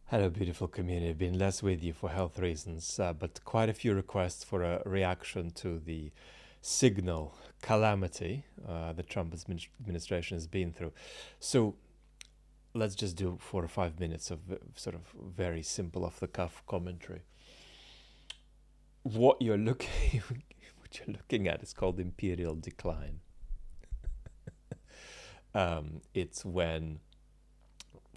Hello, beautiful community. I've been less with you for health reasons, but quite a few requests for a reaction to the signal calamity the Trump administration has been through. So let's just do 4 or 5 minutes of sort of very simple off the cuff commentary. What you're looking what you're looking at is called imperial decline. It's when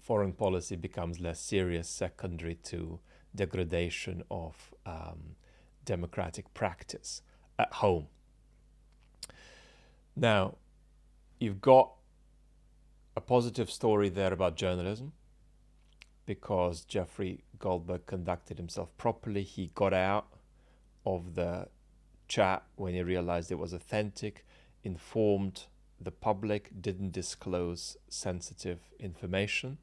foreign policy becomes less serious, secondary to degradation of democratic practice at home. Now, you've got a positive story there about journalism because Jeffrey Goldberg conducted himself properly. He got out of the chat when he realized it was authentic, informed the public, didn't disclose sensitive information.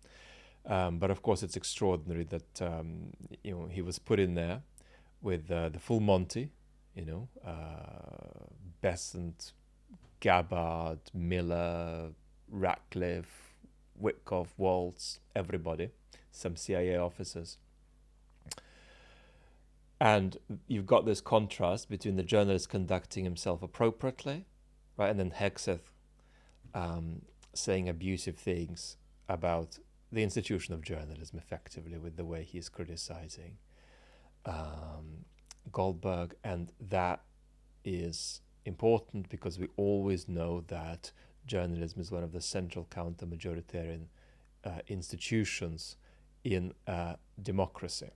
But of course, it's extraordinary that he was put in there with the full Monty, Besant, Gabbard, Miller, Ratcliffe, Witkoff, Waltz, everybody, some CIA officers. And you've got this contrast between the journalist conducting himself appropriately, right, and then Hegseth saying abusive things about the institution of journalism effectively with the way he's criticizing Goldberg. And that is important because we always know that journalism is one of the central counter-majoritarian institutions in democracy.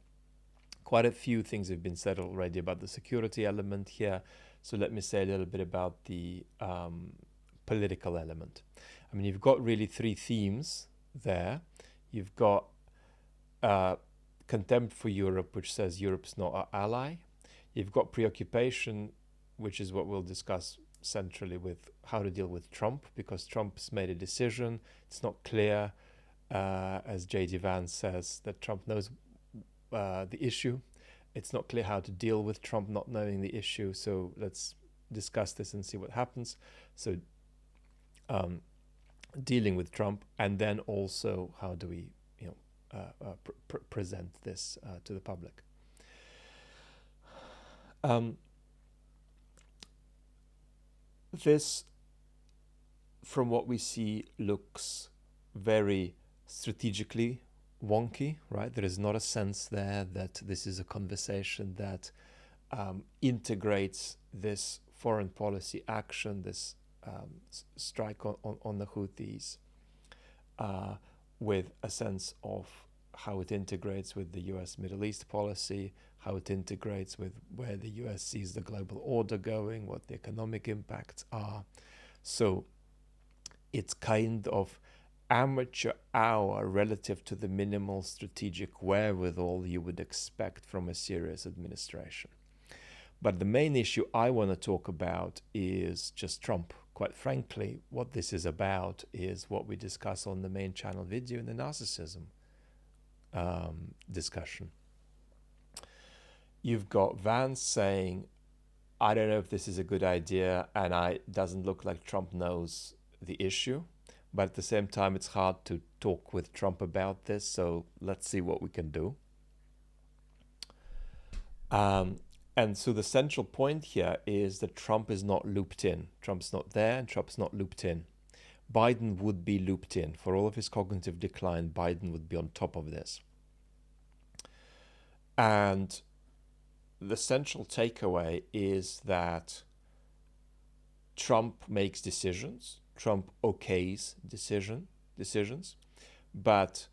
Quite a few things have been said already about the security element here, so let me say a little bit about the political element. I mean, you've got really three themes there. You've got contempt for Europe, which says Europe's not our ally. You've got preoccupation, which is what we'll discuss centrally with how to deal with Trump, because Trump's made a decision. It's not clear, as J.D. Vance says, that Trump knows the issue. It's not clear how to deal with Trump not knowing the issue. So let's discuss this and see what happens. So dealing with Trump, and then also how do we present this to the public. This, from what we see, looks very strategically wonky, right? There is not a sense there that this is a conversation that integrates this foreign policy action, this strike on the Houthis, with a sense of how it integrates with the US Middle East policy, how it integrates with where the US sees the global order going, what the economic impacts are. So it's kind of amateur hour relative to the minimal strategic wherewithal you would expect from a serious administration. But the main issue I want to talk about is just Trump. Quite frankly, what this is about is what we discuss on the main channel video in the narcissism discussion. You've got Vance saying, I don't know if this is a good idea, and it doesn't look like Trump knows the issue. But at the same time, it's hard to talk with Trump about this, so let's see what we can do. And so the central point here is that Trump is not looped in. Trump's not there, and Trump's not looped in. Biden would be looped in. For all of his cognitive decline, Biden would be on top of this. And the central takeaway is that Trump makes decisions. Trump okays decisions, but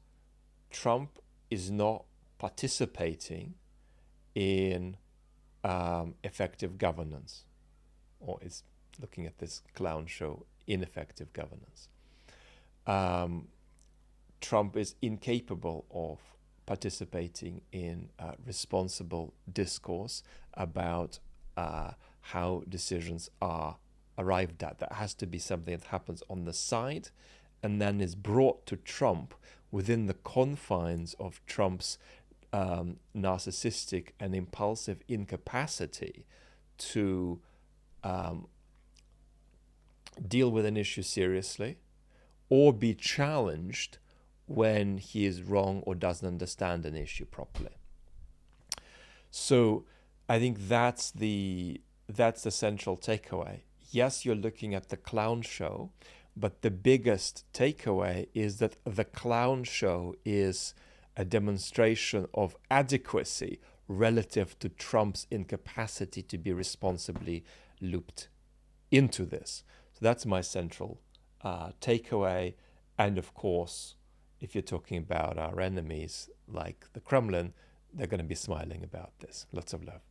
Trump is not participating in effective governance, or is looking at this clown show, ineffective governance. Trump is incapable of participating in responsible discourse about how decisions are arrived at. That has to be something that happens on the side and then is brought to Trump within the confines of Trump's narcissistic and impulsive incapacity to deal with an issue seriously or be challenged when he is wrong or doesn't understand an issue properly. So I think that's the central takeaway. Yes, you're looking at the clown show, but the biggest takeaway is that the clown show is a demonstration of adequacy relative to Trump's incapacity to be responsibly looped into this. So that's my central takeaway. And of course, if you're talking about our enemies like the Kremlin, they're going to be smiling about this. Lots of love.